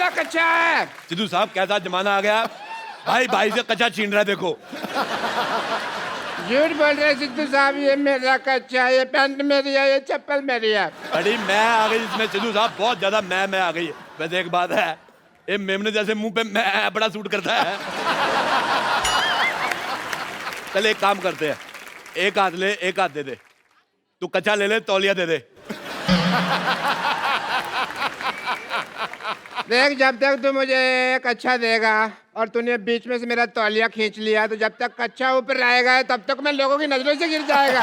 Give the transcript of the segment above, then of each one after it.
मेरा कच्चा है। सिद्धू साहब कैसा जमाना आ गया, भाई भाई से कच्चा छीन रहा है। देखो झूठ बोल रहे सिद्धू साहब, ये मेरा कच्चा है, ये पैंट मेरी है, ये चप्पल मेरी है। बड़ी मैं आ गई इसमें सिद्धू साहब, बहुत ज्यादा मैं आ गई है। वैसे एक बात है, ये मेमने जैसे मुंह पे मैं बड़ा सूट करता है। चल एक काम करते हैं, एक हाथ ले एक हाथ दे दे। तू कच्चा ले ले, तौलिया दे दे। देख, जब तक तू मुझे एक अच्छा देगा और तूने बीच में से मेरा तौलिया खींच लिया, तो जब तक कच्चा ऊपर रहेगा तब तक मैं लोगों की नजरों से गिर जाएगा।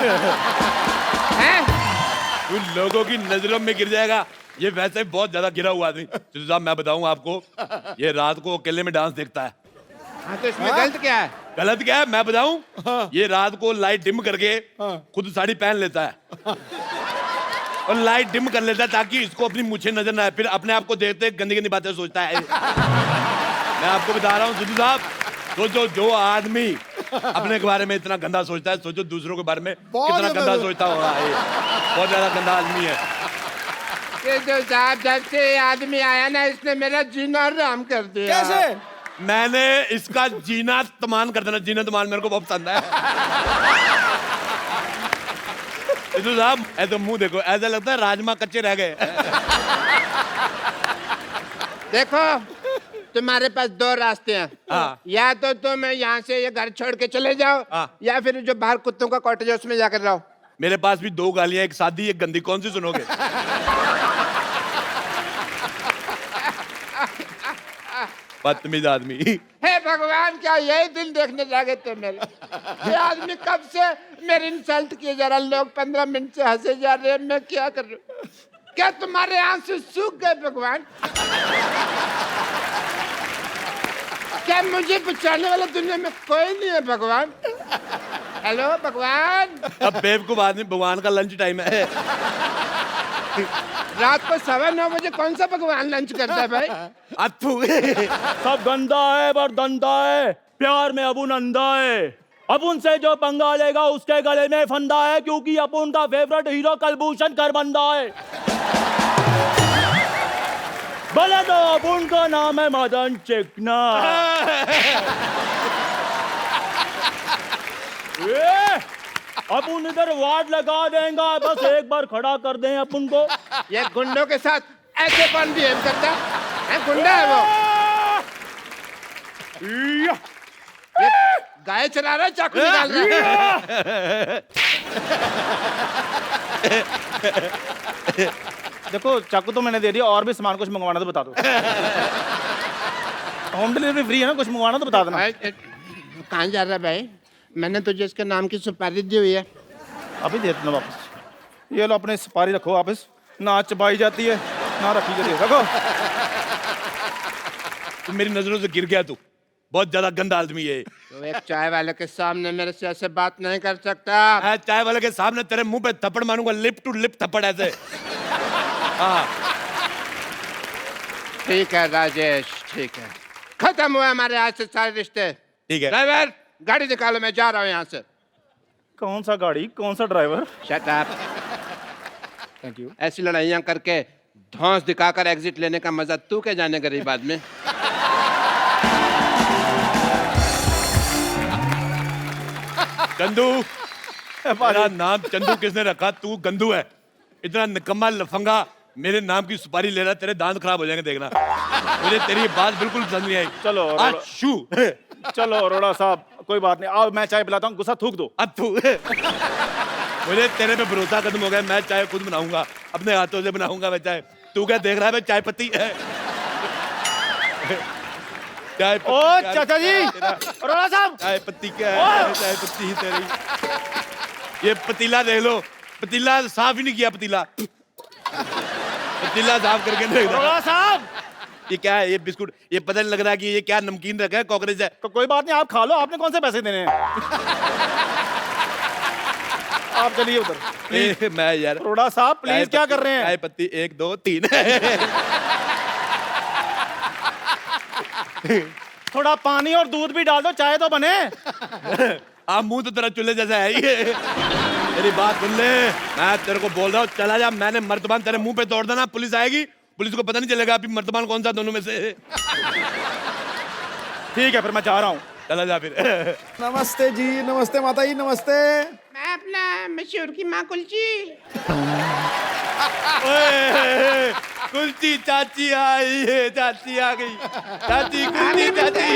हैं? तू लोगों की नजरों में गिर जाएगा। ये वैसे बहुत ज्यादा गिरा हुआ आदमी। सिद्धू साहब मैं बताऊं आपको, ये रात को अकेले में डांस देखता है। हाँ, तो इसमें गलत क्या है? गलत क्या है मैं बताऊं? ये रात को लाइट डिम करके खुद साड़ी पहन लेता है और लाइट डिम कर लेता है ताकि इसको अपनी मुझे नजर ना आए। फिर अपने आप को देखते गंदी गंदी बातें सोचता है। मैं आपको बता रहा हूँ सिद्धू साहब, सोचो जो आदमी अपने के बारे में इतना गंदा सोचता है, सोचो दूसरों के बारे में कितना गंदा सोचता होगा। ये बहुत ज्यादा गंदा आदमी है। सिद्धू साहब, जब से ये आदमी आया ना, इसने मेरा जीना हराम कर दिया। कैसे? मैंने इसका जीना तमान कर देना, जीना तमान मेरे को बहुत पसंद है। सिद्धू साहब ऐसे मुंह देखो, ऐसा लगता है राजमा कच्चे रह गए। देखो, तुम्हारे पास दो रास्ते हैं। हाँ। या तो तुम यहाँ से ये घर छोड़ के चले जाओ, हाँ। या फिर जो बाहर कुत्तों का कॉटेज है उसमें जाकर रहो। मेरे पास भी दो गालियां, एक सादी एक गंदी, कौन सी सुनोगे? बदतमीज आदमी। हे भगवान, क्या यही दिन देखने लगे थे मेरे? ये आदमी कब से मेरी इंसल्ट किए जा रहा, लोग 15 मिनट से हंसे जा रहे हैं, मैं क्या कर रहा हूँ? क्या तुम्हारे आंसू सूख गए भगवान? क्या मुझे बचाने वाला दुनिया में कोई नहीं है भगवान? हेलो भगवान। अब बेवकूफ आदमी, भगवान का लंच टाइम है। रात को 9:15 बजे कौन सा भगवान लंच करता है भाई? अथू। सब गंदा है पर धंधा है, प्यार में अपुन अंधा है। अपुन से जो पंगा लेगा उसके गले में फंदा है, क्योंकि अपुन का फेवरेट हीरो कलभूषण खरबंदा है। भले तो अपुन का नाम है मदन चिकना। अपुन इधर वार्ड लगा देगा, बस एक बार खड़ा कर दें अपुन को। ये गुंडों के साथ ऐसे कौन बिहेव करता है? गुंडा है वो? ये गाय चला रहा है, चाकू निकाल रहा है। देखो चाकू तो मैंने दे दिया, और भी सामान कुछ मंगवाना तो बता दो। होम डिलीवरी फ्री है ना, कुछ मंगवाना तो बता देना। कहाँ जा रहा है भाई? मैंने तुझे इसके नाम की सुपारी दी हुई है। अभी दे देना वापस। ये लो अपने सुपारी रखो वापस, ना चबाई जाती है ना रखी जाती है, रखो। तू मेरी नजरों से गिर गया, तू बहुत ज्यादा गंदा आदमी है। तो एक चाय वाले के सामने मेरे से ऐसे बात नहीं कर सकता। मैं चाय वाले के सामने तेरे मुंह पे थप्पड़ मारूंगा, लिप टू लिप थप्पड़ ऐसे। हाँ ठीक है राजेश, ठीक है, खत्म हुआ हमारे आज से सारे रिश्ते। ठीक है। ड्राइवर, गाड़ी निकालो, मैं जा रहा हूँ यहाँ से। कौन सा गाड़ी, कौन सा driver? Shut up. Thank you. ऐसी लड़ाइयाँ करके धौंस दिखाकर एग्जिट लेने का मजा तू क्या जाने गरीब आदमी। चंदू, मेरा नाम चंदू किसने रखा? तू गंदू है। इतना निकम्मा लफंगा मेरे नाम की सुपारी ले रहा, तेरे दांत खराब हो जाएंगे देखना। मुझे तेरी बात बिल्कुल पसंद नहीं आई। चलो शू। चलो अरोड़ा साहब, कोई बात नहीं, आओ मैं चाय पिलाता हूँ, गुस्सा थूक दो। अथू। मुझे तेरे पे भरोसा खत्म हो गया। मैं चाय खुद बनाऊंगा, अपने हाथों से बनाऊंगा मैं चाय। तू क्या देख रहा है? मैं चाय पत्ती है। चाय पत्ती। ओ चाचा जी, अरोड़ा साहब, चाय पत्ती क्या है? चाय पत्ती ही तेरी। ये पतीला देख लो, पतीला साफ ही नहीं किया। पतीला साफ करके देख लो। अरोड़ा साहब, ये क्या है? ये बिस्कुट, ये पता नहीं लग रहा कि ये क्या नमकीन रखा है, कॉकरोच है। तो कोई बात नहीं, आप खा लो, आपने कौन से पैसे देने हैं? आप चलिए उधर। मैं यार, अरोड़ा साहब प्लीज, क्या कर रहे हैं? चाय पत्ती 1 2 3। थोड़ा पानी और दूध भी डाल दो, चाय तो बने। आप मुंह तो तेरा चूल्हे जैसा है ये। मेरी बात सुन ले, मैं तेरे को बोल रहा हूँ, चला जा। मैंने मर्तबान तेरे मुंह पे तोड़ देना, पुलिस आएगी, पुलिस को पता नहीं चलेगा अभी मर्तमान कौन सा दोनों में से। ठीक है फिर मैं जा रहा हूँ। चला जा फिर। नमस्ते जी, नमस्ते माता जी, नमस्ते। मैं अपना मशहूर की माँ कुलची। ओए, कुल्ची चाची आई है, चाची आ गई। चाची कुल्ची चाची,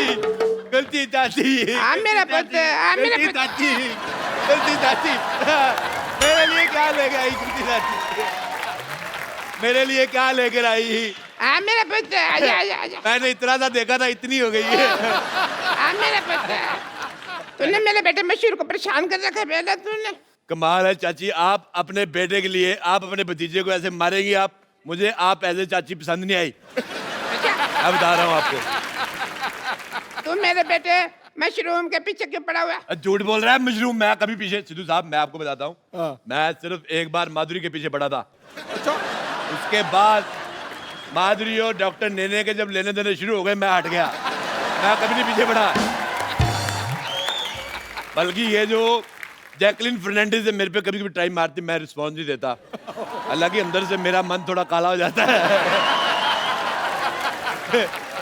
कुल्ची चाची। हाँ मेरा पुत्र, हाँ मेरा कुल्ची पुत्र। चाची, कुल्ची चाची। मेरे लिए क्या लेके आई कुल्ची चाची? मेरे लिए क्या लेकर आई? हाँ मेरा पुत्र, आजा आजा आजा। मैंने इतना सा देखा था, इतनी हो गई है। हाँ मेरा पुत्र। तूने मेरे बेटे मशहूर को परेशान कर रखा है बेटा तूने। कमाल है चाची, आप अपने बेटे के लिए, आप अपने भतीजे को ऐसे मारेंगी आप? मुझे आप ऐसे चाची पसंद नहीं आई। मैं बता रहा हूँ आपको। तू मेरे बेटे मशरूम के पीछे क्यों पड़ा हुआ है? झूठ बोल रहा है मशरूम। मैं कभी पीछे, सिद्धू साहब मैं आपको बताता हूँ, हाँ। मैं सिर्फ एक बार माधुरी के पीछे पड़ा था। अच्छा, उसके बाद माधुरी और डॉक्टर नेने के जब लेने देने शुरू हो गए, मैं हट गया। मैं कभी नहीं पीछे पड़ा। बल्कि ये जो जैकलिन फर्नांडिस है, मेरे पे कभी कभी टाइम मारती, मैं रिस्पॉन्स नहीं देता। हालांकि अंदर से मेरा मन थोड़ा काला हो जाता है।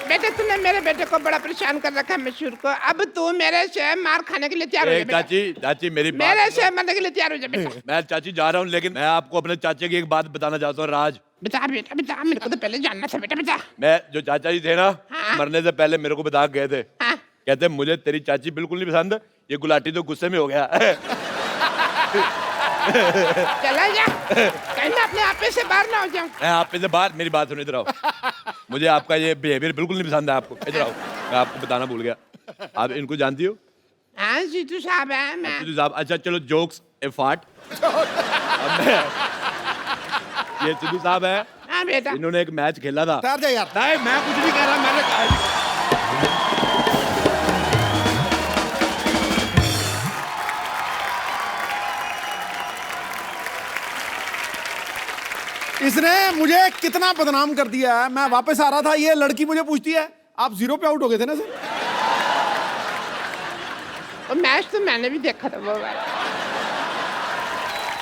बेटे तूने मेरे बेटे को बड़ा परेशान कर रखा है मशहूर को। अब तू मेरे से मार खाने के लिए तैयार हो जा बेटा। चाची, चाची मेरी बात मेरे सुनो। से मरने के लिए तैयार हो जा बेटा। मैं चाची जा रहा हूँ, लेकिन मैं आपको अपने चाचे की एक बात बताना चाहता हूँ। राज, बता बेटा बता, मेरे को तो पहले जानना था बेटा बता। मैं जो चाचा जी थे ना, हाँ। मरने से पहले मेरे को बता के गए थे। हाँ। कहते मुझे तेरी चाची बिल्कुल नहीं पसंद, ये गुलाटी तो गुस्से में हो गया। चला जा, कहीं मैं अपने आप से बाहर ना हो जाऊं। मैं आप पे से बाहर, मेरी बात सुनो, इधर आओ। मुझे आपका ये बिहेवियर बिल्कुल नहीं पसंद है आपको। इधर आओ, मैं आपको बताना भूल गया। आप इनको जानती हो? हाँ जीतू साहब है मैं। सिद्धू साहब, अच्छा चलो जोक्स ए फाट। ये सिद्धू साहब है, हाँ बेटा। इन्होंने एक मैच खेला था। ठहर जा यार। नहीं मैं कुछ नहीं कह रहा, मैंने कहा। इसने मुझे कितना बदनाम कर दिया है। मैं वापस आ रहा था, ये लड़की मुझे पूछती है आप 0 पे आउट हो गए थे ना सर? वो मैच तो मैंने भी देखा था वो वाला।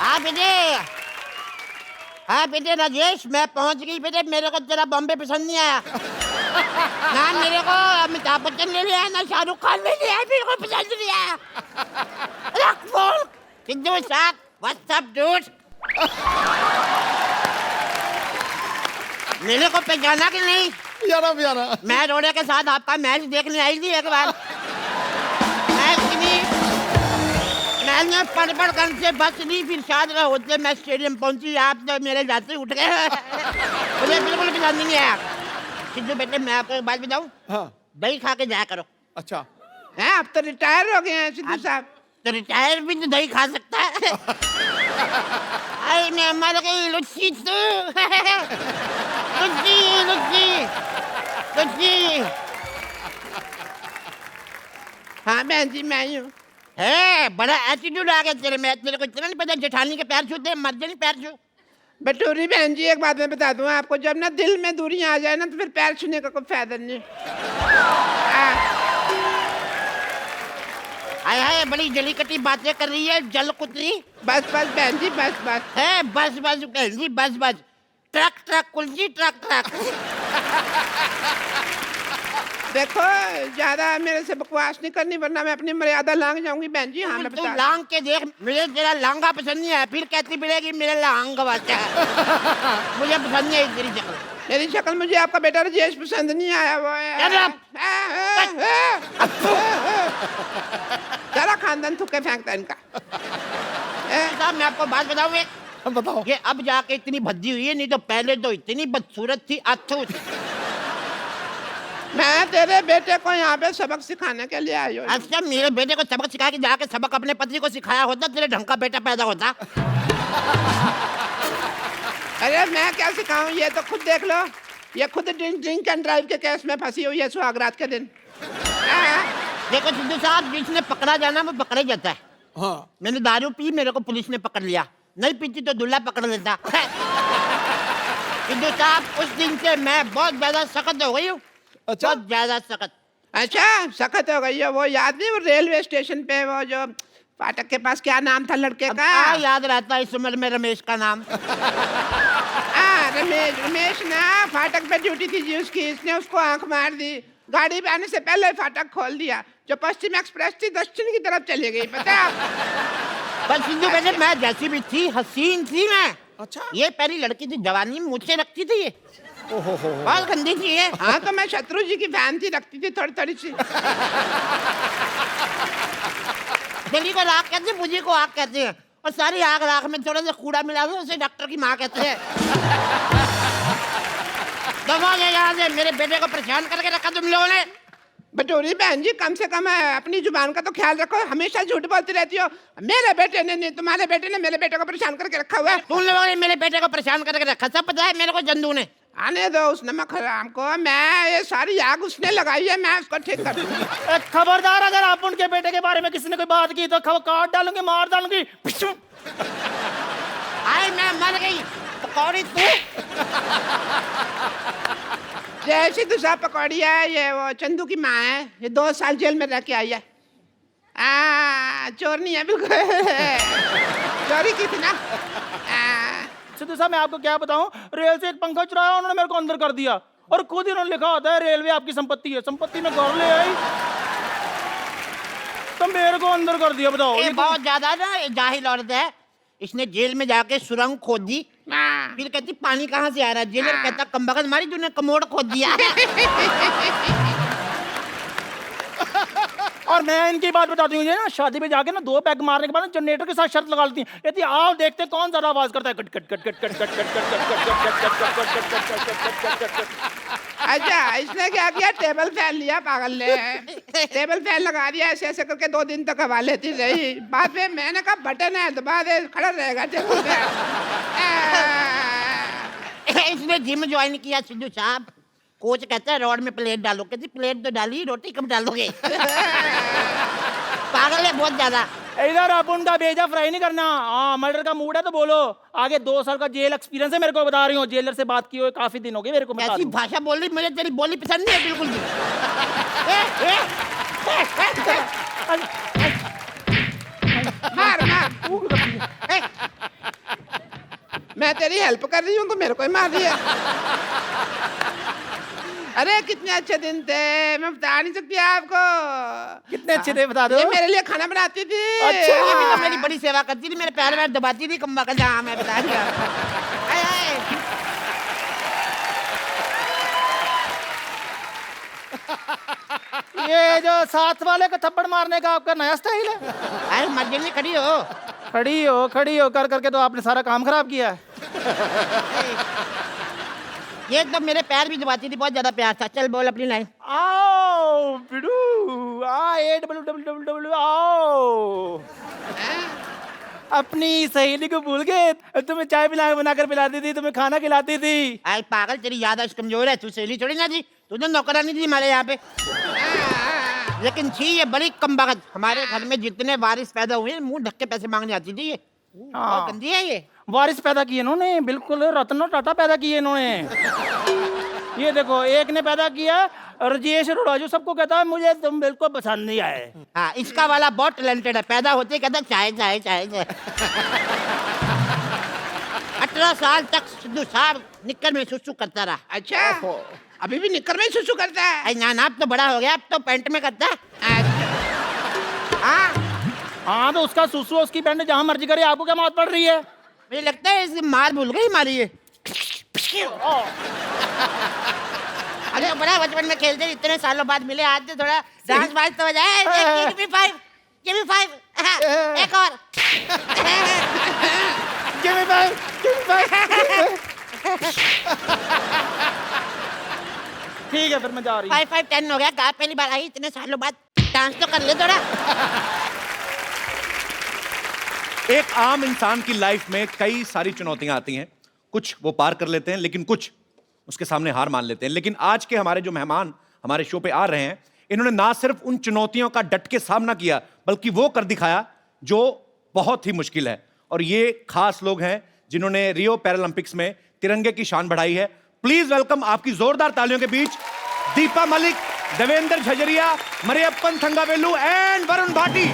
हाँ बेटे, हाँ बेटे राजेश, मैं पहुंच गई बेटे। मेरे को तेरा बॉम्बे पसंद नहीं आया ना। मेरे को अमिताभ बच्चन ले लिया, ना शाहरुख खान ले लिया, मेरे को पसंद नहीं आया। रख फोन। सिद्धू साहब, व्हाट्स अप डूड? मेरे को पहचाना कि नहीं? यारा यारा। मैं रोड़े के साथ आपका मैच देखने आई थी एक बार। मैंने पड़ कर से बस नहीं, फिर शायद होते मैं स्टेडियम पहुंची, आप तो मेरे जाते उठ गए। मुझे बिल्कुल पसंद नहीं आया। सिद्धू बेटे मैं आपको एक बात बताऊं, हाँ, दही खा के जाया करो। अच्छा। हैं अब तो रिटायर हो गए हैं सिद्धू साहब। तो रिटायर भी तो दही खा सकता है। आई मैं मर गई लुच्ची तू। लुच्ची लुच्ची लुच्ची। हाँ बहन जी मैं ही हूँ। है बड़ा एटीट्यूड आ गया तेरे में। तेरे को इतना नहीं पता जेठानी के पैर छूते, मर जाने पैर छू। बटूरी बहन जी एक बात मैं बता दूं आपको, जब ना दिल में दूरी आ जाए ना तो फिर पैर छूने का कोई फायदा नहीं। हाय हाय, बड़ी जली कटी बातें कर रही है जल कुतरी। बस बस बहन जी बस बस। है बस बस बहन जी बस बस। ट्रक ट्रक कुलजी ट्रक ट्रक। देखो ज्यादा मेरे से बकवास नहीं करनी वरना मैं अपनी मर्यादा लांग जाऊंगी बहन जी। हाँ मैं तू बता। लांग के देख, मुझे तेरा लांगा पसंद नहीं है, फिर कहती मिलेगी मेरे लांग वाचा है। मुझे पसंद नहीं है तेरी शक्ल। मेरी शक्ल, मुझे आपका बेटा राजेश पसंद नहीं आया। वो सारा खानदान थुक्के फेंकता है इनका। साहब मैं आपको बात बताऊं एक, अब बताओ। ये अब जाके इतनी भद्दी हुई है, नहीं तो पहले तो इतनी बदसूरत थी। अथू। मैं तेरे बेटे को यहाँ पे सबक सिखाने के लिए आई हूँ। अच्छा मेरे बेटे को सबक सिखा के जाके सबक अपने पति को सिखाया होता, तेरे ढंग का बेटा पैदा होता। अरे मैं क्या सिखाऊं, ये तो खुद देख लो। ये खुद ड्रिंक एंड ड्राइव के केस में फंसी हुई है सुहागरात के दिन। देखो सिद्धू साहब, जिसने पकड़ा जाना वो पकड़े जाता है। हाँ, मैंने दारू पी, मेरे को पुलिस ने पकड़ लिया। नहीं पीती तो दूल्हा पकड़ लेता। सिद्धू साहब उस दिन से मैं बहुत ज्यादा सख्त हो गई हूँ। अच्छा। बहुत ज्यादा सख्त। अच्छा सख्त हो गई है। वो याद नहीं, वो रेलवे स्टेशन पे वो जो फाटक के पास क्या नाम था लड़के का? याद रहता है इस उम्र में रमेश का नाम। रमेश ना फाटक पे ड्यूटी थी जी उसकी, इसने उसको आंख मार दी, गाड़ी पे आने से पहले फाटक खोल दिया, जो पश्चिम एक्सप्रेस थी दक्षिण की तरफ चली गई, पता है आप? पर सिद्धू वैसे मैं जैसी भी थी हसीन थी मैं। अच्छा। ये पहली लड़की थी, जवानी में मुझसे रखती थी ये। बहुत गंदी थी ये। हाँ तो मैं शत्रु जी की फैन थी, रखती थी थोड़ी थोड़ी सी। दिल्ली को राख कहते हैं, मुझे को आग कहते हैं, और सारी आग राख में थोड़ा सा कूड़ा मिला दो, उसे डॉक्टर की माँ कहते हैं। दफा ले यहाँ से, मेरे बेटे को परेशान करके रखा तुम लोगों ने। बटोरी बहन जी, कम से कम अपनी जुबान का तो ख्याल रखो, हमेशा झूठ बोलती रहती हो। मेरे बेटे ने नहीं, तुम्हारे बेटे ने मेरे बेटे को परेशान करके रखा हुआ है। तुम लोगों ने मेरे बेटे को परेशान करके रखा, सब पता है मेरे को जंदू ने। आने दो उस नमक हराम को, मैं ये सारी आग उसने लगाई है, मैं उसको ठीक कर दूंगी। खबरदार, अगर आप उनके बेटे के बारे में किसी ने कोई बात की तो काट डालूंगी, मार डालूंगी। आई मैं मर गई, पकौड़ी तू। जैसी दूसरा पकौड़ी है, ये वो चंदू की माँ है, ये 2 साल जेल में रह के आई है। चोर नहीं है बिल्कुल, चोरी की थी ना। सिद्धू साहब मैं आपको क्या बताऊं, रेल से एक पंखा चुराया उन्होंने, मेरे को अंदर कर दिया, और खुद ही उन्होंने लिखा होता है रेलवे आपकी संपत्ति है, संपत्ति में घर ले आई तो मेरे को अंदर कर दिया। बताओ, ये बहुत ज्यादा ना ये जाहिल औरत है। इसने जेल में जाके सुरंग खोद दी, फिर कहती पानी कहाँ से आ रहा है, जेलर कहता कमबख्त मारी तूने कमोड खोद दिया। और मैं इनकी बात बताती हूँ, ना शादी में जाके ना 2 पैग मारने के बाद जनरेटर के साथ शर्त लगा लेती हैं, कहती आओ देखते कौन ज्यादा आवाज करता है, cut cut cut cut cut cut cut cut cut. अच्छा, इसने क्या किया, टेबल फैन लिया पागल ने, टेबल फैन लगा दिया, ऐसे ऐसे करके 2 दिन तक हवा लेती रही। बाद में मैंने कहा बटन है दबा दे, खड़ा रहेगा टेबल फैन। इसने जिम ज्वाइन किया सिद्धू साहब, कोच कहता है रॉड में प्लेट डालो, कहती प्लेट तो डाली, रोटी कब डालोगे। पागल है बहुत ज्यादा। इधर आप उनका भेजा फ्राई नहीं करना। हाँ, मर्डर का मूड है तो बोलो। आगे 2 साल का जेल एक्सपीरियंस है मेरे को, बता रही हूँ, जेलर से बात की हुई काफी दिन हो गए मेरे को। ऐसी भाषा बोल रही, मुझे तेरी बोली पसंद नहीं है बिल्कुल भी। मार मार, मैं तेरी हेल्प कर रही हूँ तो मेरे को ही मार दिया। अरे कितने अच्छे दिन थे, मैं बता नहीं सकती आपको। कितने अच्छे थे बता दो। ये मेरे लिए खाना बनाती थी। अच्छा। ये भी तो मेरी बड़ी सेवा करती थी, मेरे पैर में दबाती थी, कम्बा का मैं बता दिया। ये जो साथ वाले को थप्पड़ मारने का आपका नया स्टाइल है। अरे मर्जी में खड़ी हो, खड़ी हो कर करके तो आपने सारा काम खराब किया है। ये एकदम मेरे पैर भी दबाती थी, बहुत ज्यादा प्यार था। चल बोल अपनी लाइन। आओ बिडू, आओ। अपनी सहेली को भूल गए, तुम्हें चाय बनाकर पिलाती थी, तुम्हें खाना खिलाती थी। आई पागल, तेरी याददाश्त कमजोर है, तू सहेली छोड़ी ना थी, तूने नौकरानी थी हमारे यहाँ पे। लेकिन थी ये बड़ी कमबख्त, हमारे घर में जितने वारिस पैदा हुए मुंह ढक के पैसे मांगने आती थी ये। बहुत गंदी है ये। वारिस पैदा किए इन्होंने, बिल्कुल रत्न टाटा पैदा किए इन्होंने। ये देखो, एक ने पैदा किया राजेश रोड़ाजू, सबको कहता है मुझे तुम बिल्कुल पसंद नहीं आए। हाँ, इसका वाला बहुत टैलेंटेड है, पैदा होते ही कहता चाय चाय चाय चाय। 18 साल तक सिद्धू साहब निक्कर में सुसु करता रहा। अच्छा, अभी भी निक्कर में सुसु करता है? अरे ना अब तो बड़ा हो गया, अब तो पैंट में करता है। हाँ तो उसका सुसु उसकी पैंट जहाँ मर्जी करे, आपको क्या मौत पड़ रही है? मुझे लगता है इसकी मार भूल गई हमारी ये। अरे बड़ा बचपन में खेलते, इतने सालों बाद मिले, आज तो थोड़ा डांस वांस तो हो जाए। Give me five, give me five, एक और। Give me five, give me five। ठीक है फिर मैं जा रही हूँ। 5 5 10 हो गया, कहा पहली बार आई इतने सालों बाद, डांस तो कर ले थोड़ा। एक आम इंसान की लाइफ में कई सारी चुनौतियां आती हैं, कुछ वो पार कर लेते हैं, लेकिन कुछ उसके सामने हार मान लेते हैं। लेकिन आज के हमारे जो मेहमान हमारे शो पे आ रहे हैं, इन्होंने ना सिर्फ उन चुनौतियों का डट के सामना किया, बल्कि वो कर दिखाया जो बहुत ही मुश्किल है। और ये खास लोग हैं जिन्होंने रियो पैरालंपिक्स में तिरंगे की शान बढ़ाई है। प्लीज वेलकम आपकी जोरदार तालियों के बीच दीपा मलिक, देवेंद्र झजरिया, मरियप्पन थंगावेलू एंड वरुण भाटी।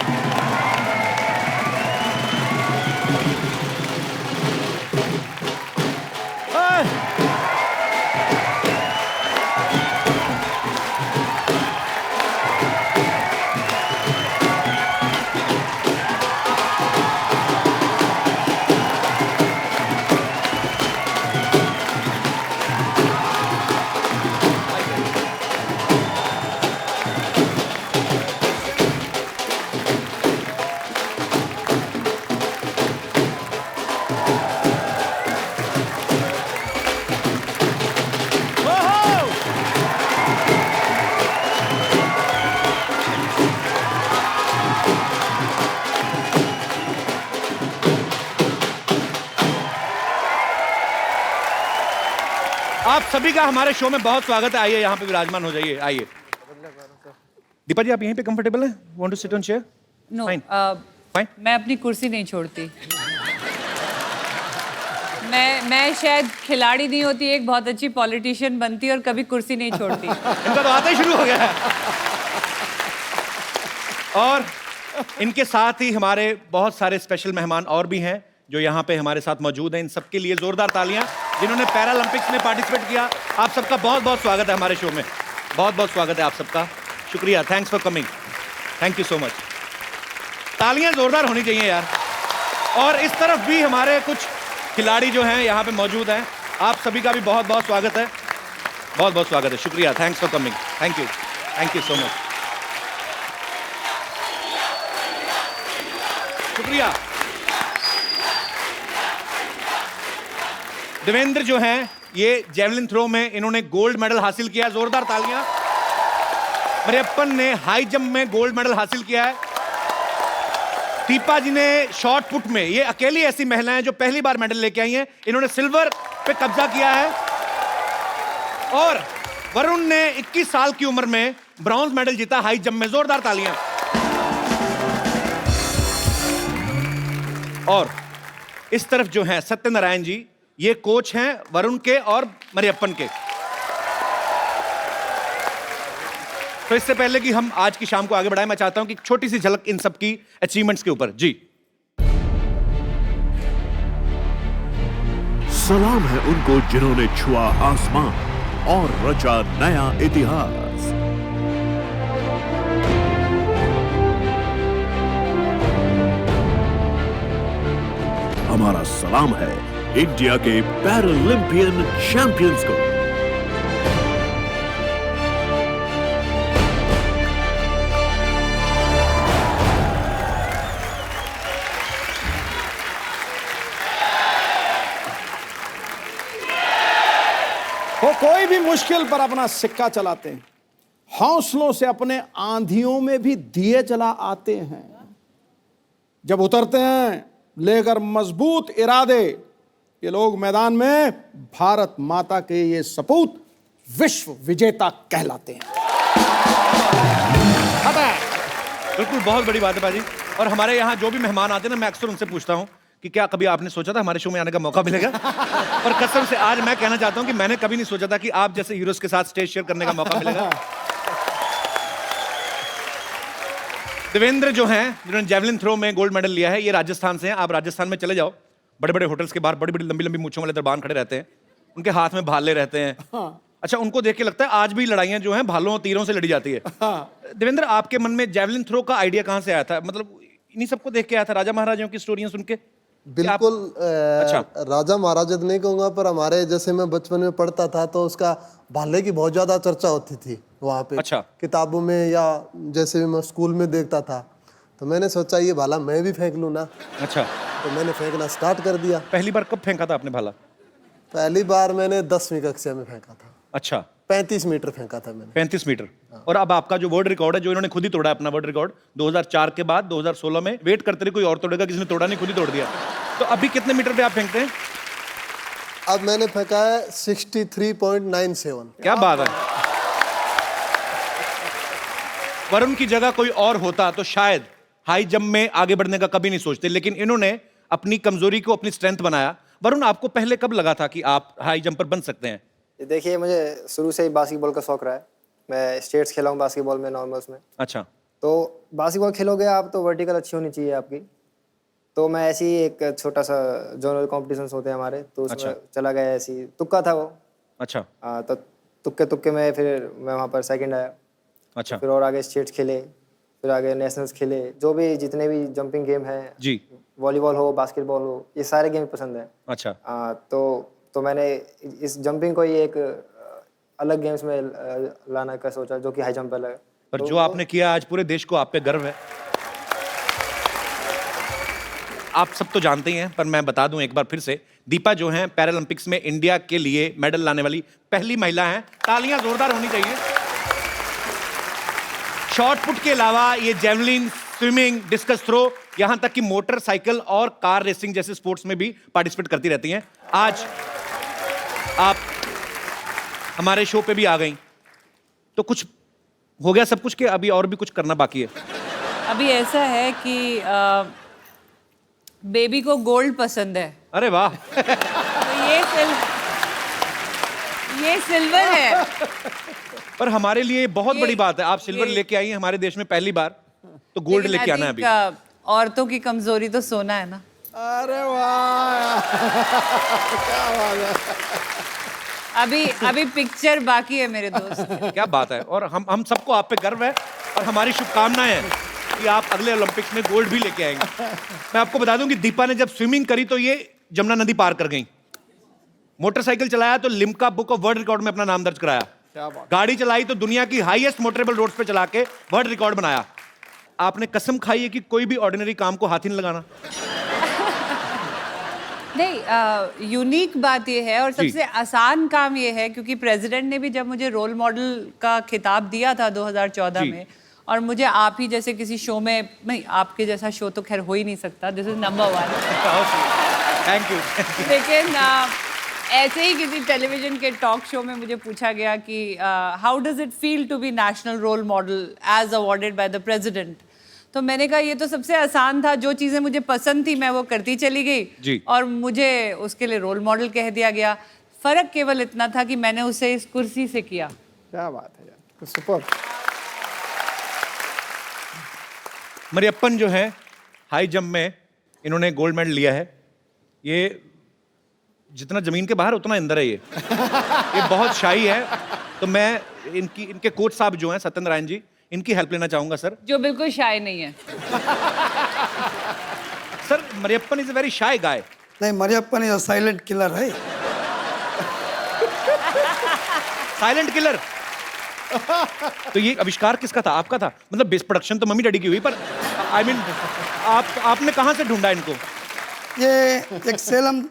सभी का हमारे शो में बहुत स्वागत है। आइए यहाँ पे विराजमान हो जाइए, आइए। दीपा जी, आप यहीं पे कंफर्टेबल हैं? Want to sit on chair? No, Fine. Fine. मैं अपनी कुर्सी नहीं छोड़ती। मैं शायद खिलाड़ी नहीं होती, एक बहुत अच्छी पॉलिटिशियन बनती और कभी कुर्सी नहीं छोड़ती। इनका तो आता ही शुरू हो गया है। और इनके साथ ही हमारे बहुत सारे स्पेशल मेहमान और भी हैं जो यहाँ पे हमारे साथ मौजूद हैं। इन सबके लिए जोरदार तालियां, जिन्होंने पैरालंपिक्स में पार्टिसिपेट किया। आप सबका बहुत बहुत स्वागत है हमारे शो में। बहुत बहुत स्वागत है आप सबका। शुक्रिया, thanks for coming, thank you so much. तालियां जोरदार होनी चाहिए यार। और इस तरफ भी हमारे कुछ खिलाड़ी जो हैं यहाँ पे मौजूद हैं। आप सभी का भी बहुत बहुत स्वागत है, बहुत बहुत स्वागत है। शुक्रिया, thanks for coming, thank you so much. शुक्रिया। देवेंद्र जो हैं, ये जेवलिन थ्रो में इन्होंने गोल्ड मेडल हासिल किया। जोरदार तालियां। मरियप्पन ने हाई जंप में गोल्ड मेडल हासिल किया है। दीपा जी ने शॉर्ट पुट में, ये अकेली ऐसी महिला हैं जो पहली बार मेडल लेके आई हैं। इन्होंने सिल्वर पे कब्जा किया है। और वरुण ने 21 साल की उम्र में ब्रॉन्ज मेडल जीता हाई जंप में। जोरदार तालियां। और इस तरफ जो हैं सत्यनारायण जी, ये कोच हैं वरुण के और मरियप्पन के। तो इससे पहले कि हम आज की शाम को आगे बढ़ाएं, मैं चाहता हूं कि एक छोटी सी झलक इन सब की अचीवमेंट्स के ऊपर। जी, सलाम है उनको जिन्होंने छुआ आसमान और रचा नया इतिहास। हमारा सलाम है इंडिया के पैरालंपियन चैंपियंस को। वो कोई भी मुश्किल पर अपना सिक्का चलाते हैं, हौसलों से अपने आंधियों में भी दिए जला आते हैं। जब उतरते हैं लेकर मजबूत इरादे, ये लोग मैदान में भारत माता के ये सपूत विश्व विजेता कहलाते हैं। बिल्कुल, बहुत बड़ी बात है बाजी। और हमारे यहाँ जो भी मेहमान आते हैं ना, मैं अक्सर उनसे पूछता हूँ कि क्या कभी आपने सोचा था हमारे शो में आने का मौका मिलेगा? और कसम से आज मैं कहना चाहता हूँ कि मैंने कभी नहीं सोचा था कि आप जैसे हीरोज के साथ स्टेज शेयर करने का मौका मिलेगा। देवेंद्र जो हैं, जिन्होंने जेवलिन थ्रो में गोल्ड मेडल लिया है, ये राजस्थान से हैं। आप राजस्थान में चले जाओ, बड़े बड़े होटल्स के बाहर बड़ी बड़ी लंबी लंबी मूंछों वाले दरबान खड़े रहते हैं, उनके हाथ में भाले रहते हैं। अच्छा, उनको देख के लगता है आज भी लड़ाइयां जो हैं भालों और तीरों से लड़ी जाती है। देवेंद्र, आपके मन में जेवलिन थ्रो का आइडिया कहाँ से आया था? मतलब इन्हीं सबको देख के आया था, राजा महाराजाओं की स्टोरियां सुन के? बिल्कुल। अच्छा। राजा महाराजा तो नहीं कहूंगा, पर हमारे जैसे मैं बचपन में पढ़ता था तो उसका भाले की बहुत ज्यादा चर्चा होती थी वहाँ पे। अच्छा। किताबों में या जैसे भी मैं स्कूल में देखता था, तो मैंने सोचा ये भाला मैं भी फेंक लूँ ना। अच्छा, तो मैंने फेंकना स्टार्ट कर दिया। पहली बार कब फेंका था आपने भाला? पहली बार मैंने 10वीं कक्षा में फेंका था। अच्छा, 35 मीटर फेंका था मैंने। 35 मीटर। और अब आपका जो वर्ल्ड रिकॉर्ड है, जो इन्होंने खुद ही तोड़ा अपना वर्ल्ड रिकॉर्ड 2004 के बाद 2016 में, वेट करते रहे कोई और तोड़ेगा, किसी ने तोड़ा नहीं, खुद ही तोड़ दिया। तो अभी कितने मीटर पे आप फेंकते हैं? अब मैंने फेंका है 63.97। क्या बात है। वरुण की जगह कोई और होता तो शायद हाई जंप में आगे बढ़ने का कभी नहीं सोचते, लेकिन इन्होंने अपनी कमजोरी को अपनी स्ट्रेंथ बनाया। वरुण, आपको पहले कब लगा था कि आप हाई जंपर बन सकते हैं? देखिए, मुझे शुरू से ही बास्केटबॉल का शौक रहा है। मैं स्टेट्स खेला हूँ बास्केटबॉल में, नॉर्मल्स में। अच्छा। तो बास्केटबॉल खेलोगे आप तो वर्टिकल अच्छी होनी चाहिए आपकी। तो मैं ऐसे ही एक छोटा सा जोनल कॉम्पिटिशन्स होते हैं हमारे, तो उसमें अच्छा। चला गया। ऐसे ही तुक्का था वो। अच्छा। तो तुक्के तुक्के में फिर मैं वहाँ पर सेकंड आया। अच्छा। फिर और आगे स्टेट्स खेले, फिर आगे नेशनल्स खेले। जो भी जितने भी जंपिंग गेम हैं जी, वॉलीबॉल हो, बास्केटबॉल हो, ये सारे गेम पसंद है। अच्छा। तो मैंने इस जंपिंग को ही एक अलग गेम्स में लाना का सोचा, जो कि हाई जंप अलग है। पर जो आपने किया, आज पूरे देश को आप पे गर्व है। आप सब तो जानते ही हैं, पर मैं बता दूं एक बार फिर से, दीपा जो हैं पैरालंपिक्स में इंडिया के लिए मेडल लाने वाली पहली महिला हैं। तालियां जोरदार होनी चाहिए। शॉर्ट पुट के अलावा ये जेवलिन, स्विमिंग, डिस्कस थ्रो, यहां तक कि मोटरसाइकिल और कार रेसिंग जैसे स्पोर्ट्स में भी पार्टिसिपेट करती रहती हैं। आज आप हमारे शो पे भी आ गई, तो कुछ हो गया सब कुछ, कि अभी और भी कुछ करना बाकी है? अभी ऐसा है कि बेबी को गोल्ड पसंद है, अरे वाह। तो ये सिल्वर है। पर हमारे लिए बहुत ये- बड़ी बात है, आप सिल्वर ये- लेके आई हैं हमारे देश में पहली बार, तो गोल्ड लेकिन लेके I आना है think, अभी। औरतों की कमजोरी तो सोना है ना। अरे वाह, क्या बात है। अभी पिक्चर बाकी है मेरे दोस्त। क्या बात है, और हम सबको आप पे गर्व है, और हमारी शुभकामनाएं हैं कि आप अगले ओलंपिक्स में गोल्ड भी लेके आएंगे। मैं आपको बता दूं कि दीपा ने जब स्विमिंग करी तो ये जमुना नदी पार कर गई, मोटरसाइकिल चलाया तो Limca book of world record में अपना नाम दर्ज कराया, गाड़ी चलाई तो दुनिया की हाईएस्ट मोटरेबल रोड्स पे चला के वर्ल्ड रिकॉर्ड बनाया। आपने कसम खाई है कि कोई भी ऑर्डिनरी काम को हाथ ही नहीं लगाना? नहीं, यूनिक बात ये है और जी। सबसे आसान काम ये है, क्योंकि प्रेसिडेंट ने भी जब मुझे रोल मॉडल का खिताब दिया था 2014 जी। में, और मुझे आप ही जैसे किसी शो में, नहीं आपके जैसा शो तो खैर हो ही नहीं सकता, this is number 1, thank you. लेकिन ऐसे ही किसी टेलीविजन के टॉक शो में मुझे पूछा गया कि how does it feel to be national role model as awarded by the president. तो मैंने कहा ये तो सबसे आसान था, जो चीज़ें मुझे पसंद थी मैं वो करती चली जी। गई और मुझे उसके लिए रोल मॉडल कह दिया गया। फर्क केवल इतना था कि मैंने उसे इस कुर्सी से किया। क्या बात है यार, सुपर। मरियप्पन जो है हाई जंप में इन्होंने गोल्ड मेडल लिया है। ये जितना जमीन के बाहर उतना अंदर है, ये बहुत शाई है। तो मैं इनके कोच साहब जो हैं सत्यनारायण जी, इनकी हेल्प लेना चाहूंगा सर। जो बिल्कुल शाय नहीं है। Sir Mariyappan is a very shy guy. नहीं, Mariyappan is a silent killer है। Silent killer. तो ये आविष्कार किसका था? आपका था? मतलब बेस प्रोडक्शन तो मम्मी डैडी की हुई, पर आई मीन आपने कहाँ से ढूंढा इनको? ये एक सेलम,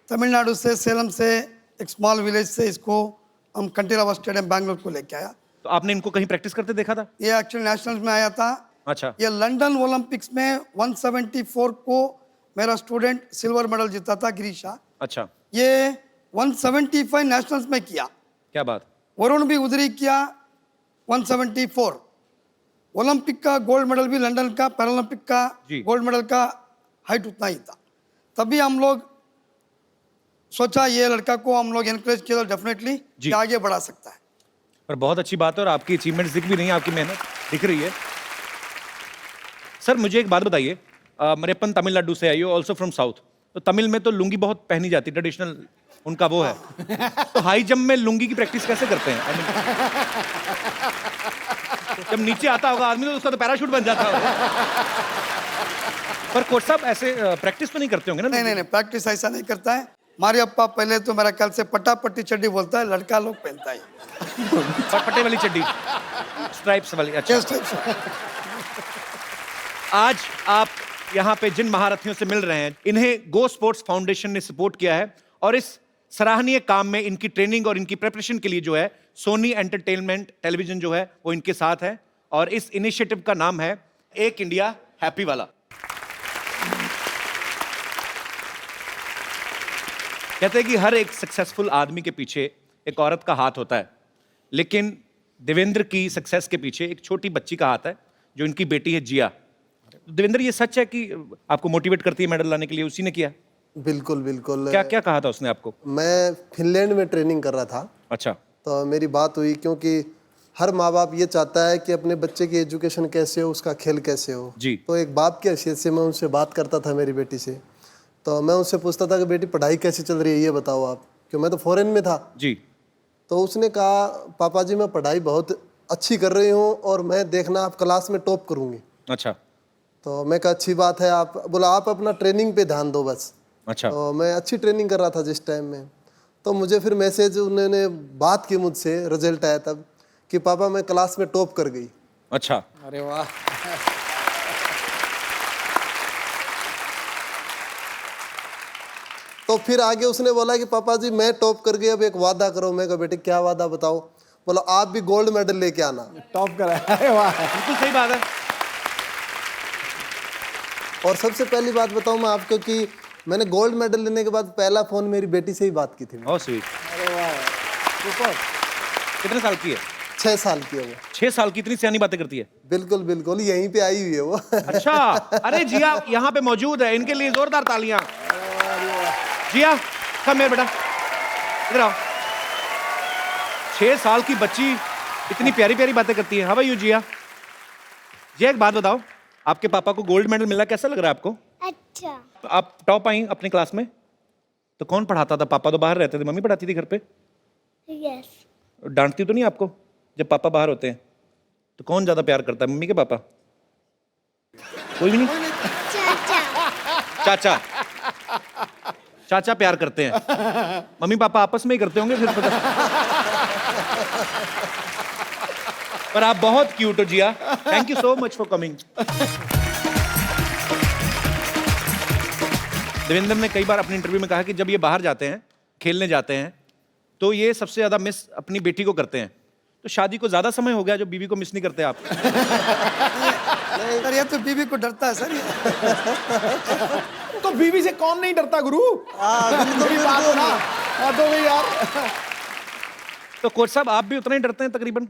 तमिलनाडु से, सेलम से एक स्मॉल विलेज से इसको हम कंटीरावा स्टेडियम बैंगलोर को लेके आया। तो आपने इनको कहीं प्रैक्टिस करते देखा था? ये एक्चुअली नेशनल्स में आया था। अच्छा। ये लंदन ओलंपिक्स में 174 को मेरा स्टूडेंट सिल्वर मेडल जीता था, गिरीशा। अच्छा। ये 175 नेशनल्स में किया। क्या बात। वरुण भी उधर ही किया 174। ओलंपिक का गोल्ड मेडल भी लंदन का, पैरालंपिक का गोल्ड मेडल का हाइट उतना ही था। तभी हम लोग सोचा ये लड़का को हम लोग एनकरेज किया डेफिनेटली कि आगे बढ़ा सकता है। पर बहुत अच्छी बात है, और आपकी अचीवमेंट्स दिख भी रही हैं, आपकी मेहनत दिख रही है। सर मुझे एक बात बताइए, मरियप्पन तमिलनाडु से आई हो, ऑल्सो फ्रॉम साउथ, तो तमिल में तो लुंगी बहुत पहनी जाती, ट्रेडिशनल उनका वो है। तो हाई जंप में लुंगी की प्रैक्टिस कैसे करते हैं? I mean, जब नीचे आता होगा आदमी तो उसका तो पैराशूट बन जाता होगा। पर कोच साहब ऐसे प्रैक्टिस तो नहीं करते होंगे ना? नहीं, प्रैक्टिस ऐसा नहीं करता है। मारियप्पा पहले तो मेरा ख्याल से पट्टी चड्डी बोलता है, लड़का लोग पहनता है पट्टे वाली चड्डी, स्ट्राइप्स वाली। अच्छा। आज आप यहाँ पे जिन महारथियों से मिल रहे हैं, इन्हें गो स्पोर्ट्स फाउंडेशन ने सपोर्ट किया है, और इस सराहनीय काम में इनकी ट्रेनिंग और इनकी प्रिपरेशन के लिए जो है सोनी एंटरटेनमेंट टेलीविजन जो है वो इनके साथ है, और इस इनिशिएटिव का नाम है एक इंडिया हैप्पी वाला। कहते हैं कि हर एक सक्सेसफुल आदमी के पीछे एक औरत का हाथ होता है, लेकिन देवेंद्र की सक्सेस के पीछे एक छोटी बच्ची का हाथ है, जो इनकी बेटी है जिया। देवेंद्र, ये सच है कि आपको मोटिवेट करती है मेडल लाने के लिए? उसी ने किया? बिल्कुल बिल्कुल। क्या क्या कहा था उसने आपको? मैं फिनलैंड में ट्रेनिंग कर रहा था। अच्छा। तो मेरी बात हुई, क्योंकि हर माँ बाप ये चाहता है कि अपने बच्चे की एजुकेशन कैसे हो, उसका खेल कैसे हो जी। तो एक बाप की हैसियत से मैं उनसे बात करता था मेरी बेटी से। तो मैं उससे पूछता था कि बेटी पढ़ाई कैसे चल रही है, ये बताओ आप, क्यों मैं तो फॉरेन में था जी। तो उसने कहा पापा जी मैं पढ़ाई बहुत अच्छी कर रही हूँ और मैं देखना आप क्लास में टॉप करूँगी। अच्छा। तो मैं कहा अच्छी बात है। आप बोला आप अपना ट्रेनिंग पे ध्यान दो बस। अच्छा। तो मैं अच्छी ट्रेनिंग कर रहा था जिस टाइम में, तो मुझे फिर मैसेज उन्होंने बात की मुझसे, रिजल्ट आया तब कि पापा मैं क्लास में टॉप कर गई। अच्छा। अरे वाह। तो फिर आगे उसने बोला कि पापा जी मैं टॉप कर गई, अब एक वादा करो। मैं कहा बेटे क्या वादा बताओ? बोला आप भी गोल्ड मेडल लेके आना। टॉप करा। अरे वाह, बिल्कुल सही बात है। और सबसे पहली बात बताऊं मैं आपको कि मैंने गोल्ड मेडल लेने के बाद पहला फोन मेरी बेटी से ही बात की थी। बहुत स्वीट। अरे वाह, सुपर। कितने साल की है? 6 साल की है वो। 6 साल की, इतनी सियानी बातें करती है। बिल्कुल बिल्कुल, यहीं पे आई हुई है वो। अच्छा, अरे जिया यहाँ पे मौजूद है, इनके लिए जोरदार तालियां। जिया कम है बेटा, इधर आओ। 6 साल की बच्ची इतनी प्यारी प्यारी बातें करती है। हाउ आर यू जिया? जिया एक बात बताओ, आपके पापा को गोल्ड मेडल मिला, कैसा लग रहा है आपको? अच्छा। तो आप टॉप आई अपनी क्लास में, तो कौन पढ़ाता था? पापा तो बाहर रहते थे, मम्मी पढ़ाती थी घर पे? यस। डांटती तो नहीं आपको जब पापा बाहर होते हैं? तो कौन ज्यादा प्यार करता है, मम्मी के पापा? कोई भी नहीं? चाचा। चाचा प्यार करते हैं, मम्मी पापा आपस में ही करते होंगे फिर पता। पर आप बहुत क्यूट हो Jiya, thank you so much for coming. Devendra ने कई बार अपने इंटरव्यू में कहा कि जब ये बाहर जाते हैं, खेलने जाते हैं, तो ये सबसे ज्यादा मिस अपनी बेटी को करते हैं। तो शादी को ज्यादा समय हो गया जो बीवी को मिस नहीं करते आप? सर ये तो बीवी को डरता है सर ये। तो बीवी से कौन नहीं डरता गुरु? बड़ी बात है ना। तो भाई यार, तो कोच साहब आप भी उतना ही डरते हैं तकरीबन?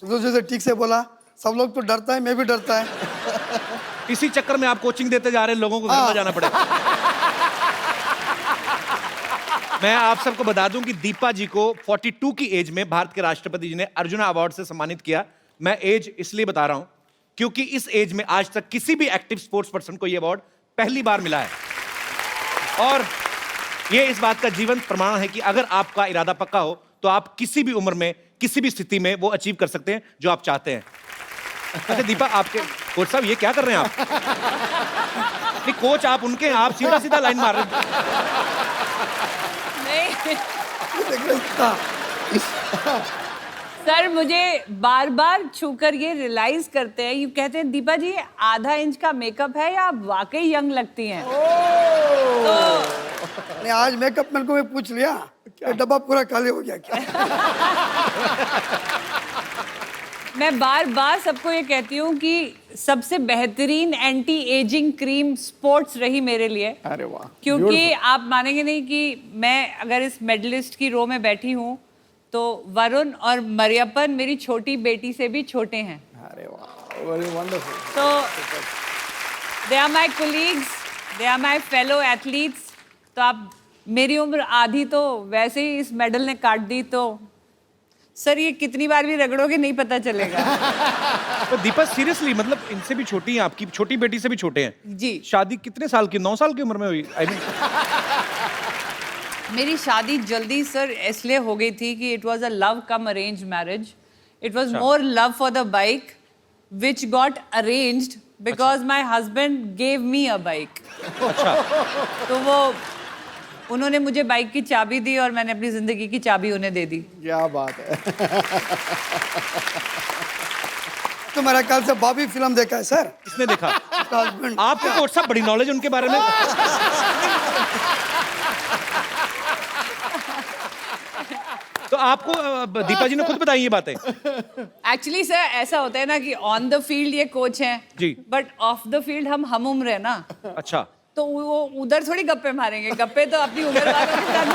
जैसे ठीक से बोला, सब लोग तो डरता है, मैं भी डरता है। इसी चक्कर में आप कोचिंग देते जा रहे हैं, लोगों को घर में जाना पड़ेगा। मैं आप सबको बता दूं कि दीपा जी को 42 की एज में भारत के राष्ट्रपति जी ने अर्जुन अवार्ड से सम्मानित किया। मैं एज इसलिए बता रहा हूं क्योंकि इस एज में आज तक किसी भी एक्टिव स्पोर्ट्स पर्सन को यह अवार्ड पहली बार मिला है। और यह इस बात का जीवंत प्रमाण है कि अगर आपका इरादा पक्का हो तो आप किसी भी उम्र में, किसी भी स्थिति में वो अचीव कर सकते हैं जो आप चाहते हैं। अच्छा दीपा, आपके कोच साहब ये क्या कर रहे हैं आप? नहीं कोच आप उनके हैं, आप सीधा सीधा लाइन मार रहे हैं। सर मुझे बार बार छूकर ये रियलाइज करते हैं, ये कहते हैं दीपा जी आधा इंच का मेकअप है या आप वाकई यंग लगती हैं। नहीं आज मेकअप मैन को मैं पूछ लिया, डब्बा पूरा खाली हो गया क्या? मैं बार बार सबको ये कहती हूँ कि सबसे बेहतरीन एंटी एजिंग क्रीम स्पोर्ट्स रही मेरे लिए। अरे वाह। क्योंकि आप मानेंगे नहीं कि मैं अगर इस मेडलिस्ट की रो में बैठी हूँ तो वरुण और मरियप्पन मेरी छोटी बेटी से भी छोटे हैं। अरे वाह, वेरी वंडरफुल। तो they are my colleagues, they are my fellow athletes. तो आप मेरी उम्र आधी तो वैसे ही इस मेडल ने काट दी, तो सर ये कितनी बार भी रगड़ोगे नहीं पता चलेगा। तो दीपा सीरियसली, मतलब इनसे भी छोटी हैं, आपकी छोटी बेटी से भी छोटे हैं जी। शादी कितने साल की, 9 साल की उम्र में हुई? I mean, मेरी शादी जल्दी सर इसलिए हो गई थी कि it was a love come arrange marriage. It was more love for the bike which got arranged because my husband gave me a bike. अच्छा। तो वो उन्होंने मुझे बाइक की चाबी दी और मैंने अपनी जिंदगी की चाबी उन्हें दे दी। क्या बात है। तो मेरा ख्याल से बॉबी फिल्म देखा है सर। किसने देखा? हस्बैंड। आपको कोच साहब बड़ी नॉलेज उनके बारे में। तो आपको दीपा जी ने खुद बताई ये बातें? एक्चुअली सर ऐसा होता है ना कि ऑन द फील्ड ये कोच हैं जी, बट ऑफ द फील्ड हम उम्र है ना। अच्छा। तो वो उधर थोड़ी गप्पे मारेंगे, गप्पे तो अपनी उम्र वालों के साथ।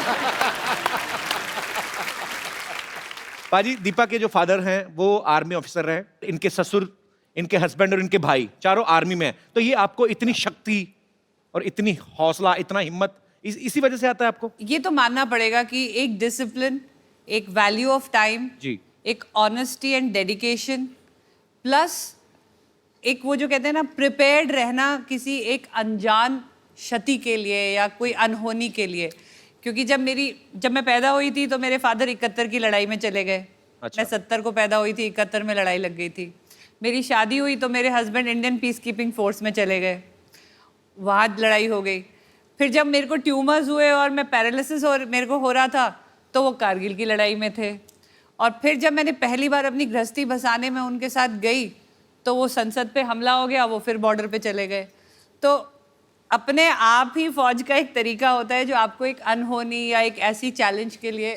पाजी, दीपा के जो फादर हैं वो आर्मी ऑफिसर हैं, इनके ससुर, इनके हस्बैंड और इनके भाई चारों आर्मी में हैं। तो ये आपको इतनी शक्ति और इतनी हौसला, इतना हिम्मत इसी वजह से आता है आपको? ये तो मानना पड़ेगा कि एक डिसिप्लिन, एक वैल्यू ऑफ टाइम जी, एक ऑनेस्टी एंड डेडिकेशन, प्लस एक वो जो कहते हैं ना प्रिपेयर्ड रहना किसी एक अनजान क्षति के लिए या कोई अनहोनी के लिए। क्योंकि जब मैं पैदा हुई थी तो मेरे फादर 71 की लड़ाई में चले गए। अच्छा। मैं 70 को पैदा हुई थी, 71 में लड़ाई लग गई थी। मेरी शादी हुई तो मेरे husband Indian peace keeping force में चले गए, वहाँ लड़ाई हो गई। फिर जब मेरे को ट्यूमर्स हुए और मैं पैरालिसिस और मेरे को हो रहा था तो वो कारगिल की लड़ाई में थे। और फिर जब मैंने पहली बार अपनी गृहस्थी बसाने में उनके साथ गई तो वो संसद पे हमला हो गया, वो फिर बॉर्डर पे चले गए। तो अपने आप ही फौज का एक तरीका होता है जो आपको एक अनहोनी या एक ऐसी चैलेंज के लिए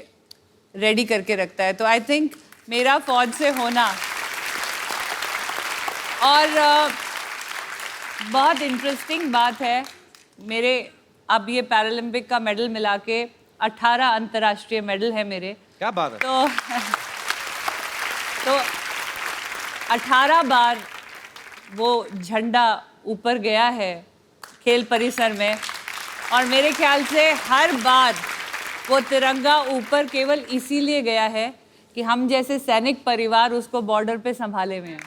रेडी करके रखता है। तो आई थिंक मेरा फौज से होना, और बहुत इंटरेस्टिंग बात है, मेरे अब ये पैरालंपिक का मेडल मिला के 18 अंतर्राष्ट्रीय मेडल है मेरे। क्या बात है। तो 18 बार वो झंडा ऊपर गया है खेल परिसर में, और मेरे ख्याल से हर बार वो तिरंगा ऊपर केवल इसीलिए गया है कि हम जैसे सैनिक परिवार उसको बॉर्डर पे संभाले हुए हैं।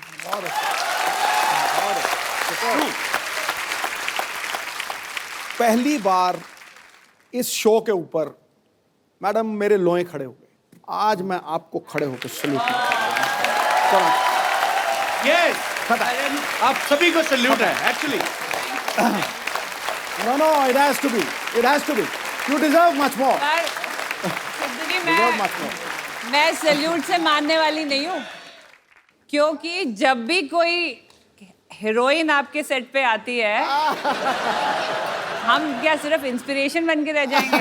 पहली बार इस शो के ऊपर मैडम मेरे लोए खड़े हो गए। आज मैं आपको खड़े होकर सल्यूट करता यस, आप सभी को सल्यूट है actually. No, it has to be. It has to be. You deserve much more. मैं सैल्यूट से मानने वाली नहीं हूँ, क्योंकि जब भी कोई हीरोइन आपके सेट पे आती है, हम क्या सिर्फ इंस्पिरेशन बन के रह जाएंगे?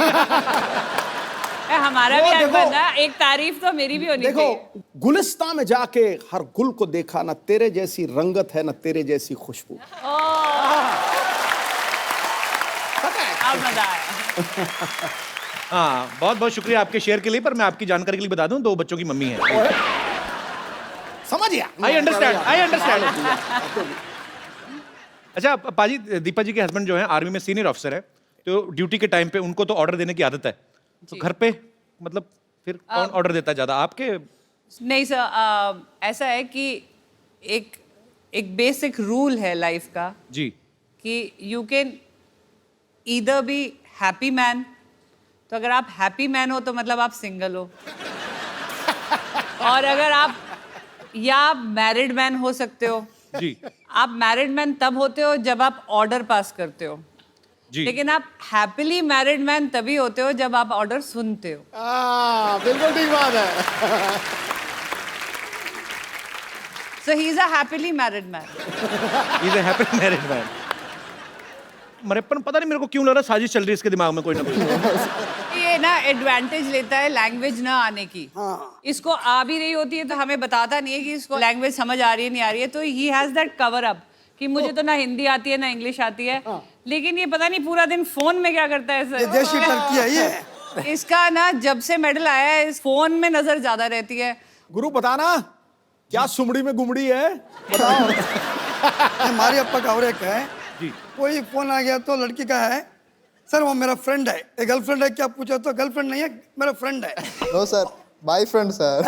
हमारा भी हक बनता है, एक तारीफ तो मेरी भी होनी चाहिए। देखो, गुलिस्तान में जाके हर गुल को देखा, ना तेरे जैसी रंगत है ना तेरे जैसी खुशबू। मजा आया। हाँ, बहुत बहुत शुक्रिया आपके शेयर के लिए, पर मैं आपकी जानकारी के लिए बता दूं, 2 बच्चों की मम्मी है। समझ गया। I understand. अच्छा पाजी, दीपा जी के हस्बैंड जो है आर्मी में सीनियर ऑफिसर है, तो ड्यूटी के टाइम पे उनको तो ऑर्डर देने की आदत है, तो घर पे मतलब फिर कौन ऑर्डर देता है ज्यादा, आपके? नहीं सर, ऐसा है कि एक बेसिक रूल है लाइफ का जी, कि you can either be happy man, तो अगर आप हैप्पी मैन हो तो मतलब आप सिंगल हो, और अगर आप मैरिड मैन हो सकते हो जी। आप मैरिड मैन तब होते हो जब आप ऑर्डर पास करते हो जी। लेकिन आप हैप्पीली मैरिड मैन तभी होते हो जब आप ऑर्डर सुनते हो। बिल्कुल ठीक बात है। So he is a happily married man. He is a happy married man. मरेपन पता नहीं मेरे को क्यों लग रहा है साजिश चल रही है इसके दिमाग में कोई ना कोई। ये ना एडवांटेज लेता है लैंग्वेज ना आने की। इसको आ भी रही होती है तो हमें बताता नहीं है कि इसको लैंग्वेज समझ आ रही है नहीं आ रही है, तो he has that cover up कि मुझे तो ना हिंदी आती है ना इंग्लिश आती है, लेकिन ये पता नहीं पूरा दिन फोन में क्या करता है सर। जैसी टर्की है ये। इसका ना जब से मेडल आया है इस फोन में नजर ज्यादा रहती है। गुरु बताना क्या सुमड़ी में गुमड़ी है, बताओ। हमारे अप्पा का और एक है जी, कोई फोन आ गया तो लड़की का है, सर वो मेरा फ्रेंड है, एक गर्लफ्रेंड है क्या पूछा तो गर्लफ्रेंड नहीं है मेरा फ्रेंड है। No sir, boyfriend sir.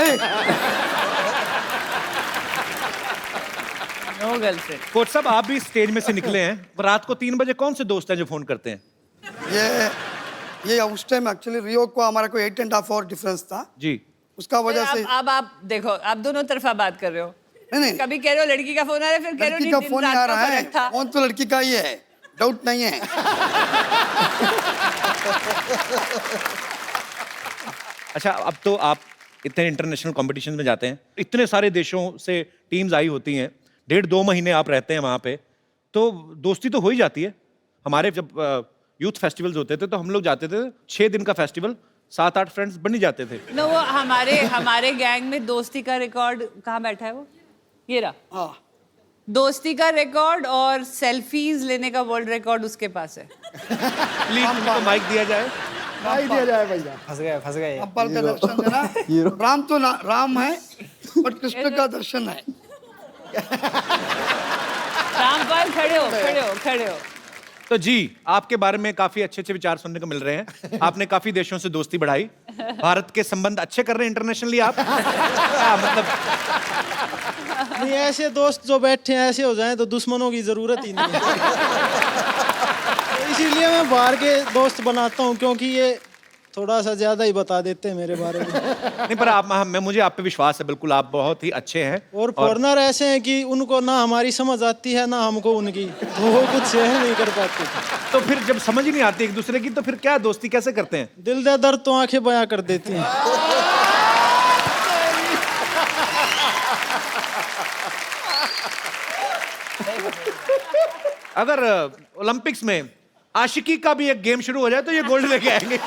No girlfriend. Coach साहब आप भी स्टेज में से निकले हैं, रात को 3 बजे कौन से दोस्त हैं जो फोन करते हैं? ये उस टाइम एक्चुअली रियो को हमारा कोई 8.5 आवर डिफरेंस था जी, उसका वजह से। अब आप देखो, आप दोनों तरफा बात कर रहे हो। नहीं, कभी कह रहे हो लड़की का फोन आ रहा है, फिर कह रहे हो लड़की का दिन फोन रात आ का रहा है, फर्क था। फोन तो लड़की का ही है, डाउट नहीं है। अच्छा अब तो आप इतने इंटरनेशनल कंपटीशन में जाते हैं, इतने सारे देशों से टीम्स आई होती हैं, 1.5-2 महीने आप रहते हैं वहाँ पे, तो दोस्ती तो हो ही जाती है। हमारे जब यूथ फेस्टिवल्स होते थे तो हम लोग जाते थे, 6 दिन का फेस्टिवल, 7-8 फ्रेंड्स बन ही जाते थे। नो वो हमारे गैंग में दोस्ती का रिकॉर्ड कहाँ बैठा है वो, ये रहा। दोस्ती का रिकॉर्ड और सेल्फीज लेने का वर्ल्ड रिकॉर्ड उसके पास है। प्लीज उनको माइक दिया जाए। माइक दिया जाए भैया। फंस गए। अब्बाल का दर्शन देना। राम तो राम है बट कृष्ण का दर्शन है। रामपाल खड़े हो। तो जी आपके बारे में काफी अच्छे विचार सुनने को मिल रहे हैं। आपने काफी देशों से दोस्ती बढ़ाई, भारत के संबंध अच्छे कर रहे हैं इंटरनेशनली आप। मतलब नहीं, ऐसे दोस्त जो बैठे हैं ऐसे हो जाएं तो दुश्मनों की जरूरत ही नहीं है। तो इसीलिए मैं बाहर के दोस्त बनाता हूँ, क्योंकि ये थोड़ा सा ज्यादा ही बता देते हैं मेरे बारे में। नहीं पर मुझे आप पे विश्वास है, बिल्कुल आप बहुत ही अच्छे हैं। और फॉरनर ऐसे हैं कि उनको ना हमारी समझ आती है ना हमको उनकी, तो वो कुछ सहन नहीं कर पाते। तो फिर जब समझ ही नहीं आती एक दूसरे की तो फिर क्या दोस्ती कैसे करते हैं? दिल दे दर्द तो आंखें बयां कर देती हैं। अगर ओलंपिक्स में आशिकी का भी एक गेम शुरू हो जाए तो ये गोल्ड लेके आएंगे।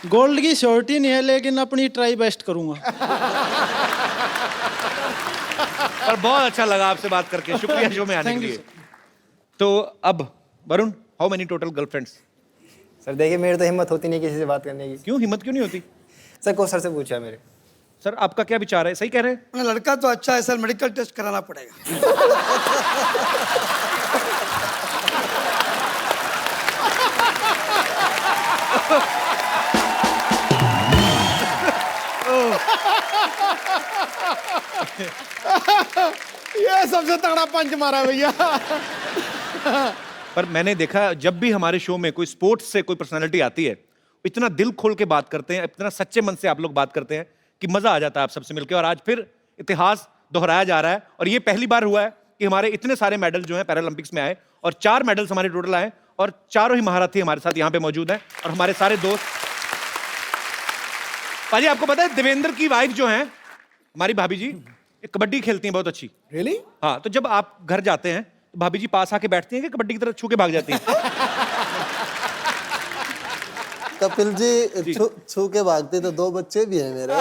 गोल्ड की श्योरिटी नहीं है, लेकिन अपनी ट्राई बेस्ट करूंगा। और बहुत अच्छा लगा आपसे बात करके, शुक्रिया शो में आने के लिए। तो अब Varun, how many total girlfriends? Sir देखिए मेरी तो हिम्मत होती नहीं किसी से बात करने की। क्यों हिम्मत क्यों नहीं होती? सर को सर से पूछा मेरे। सर आपका क्या विचार है? सही कह रहे हैं? अपना लड़का तो अच्छा है सर, मेडिकल टेस्ट कराना पड़ेगा। ये सबसे तगड़ा पंच मारा भैया। पर मैंने देखा जब भी हमारे शो में कोई स्पोर्ट्स से कोई पर्सनालिटी आती है, इतना दिल खोल के बात करते हैं, इतना सच्चे मन से आप लोग बात करते हैं कि मजा आ जाता है आप सबसे मिलकर। और आज फिर इतिहास दोहराया जा रहा है और ये पहली बार हुआ है कि हमारे इतने सारे मेडल जो हैं पैरालंपिक्स में आए और 4 मेडल्स हमारे टोटल आए और चारों ही महारथी हमारे साथ यहाँ पे मौजूद हैं और हमारे सारे दोस्त। पाजी आपको पता है देवेंद्र की वाइफ जो है हमारी भाभी जी, ये कबड्डी खेलती हैं बहुत अच्छी। रियली? हाँ, तो जब आप घर जाते हैं तो भाभी जी पास आके बैठती हैं कि कबड्डी की तरह छू के भाग जाती हैं? कपिल जी छू के भागते तो 2 बच्चे भी हैं मेरे।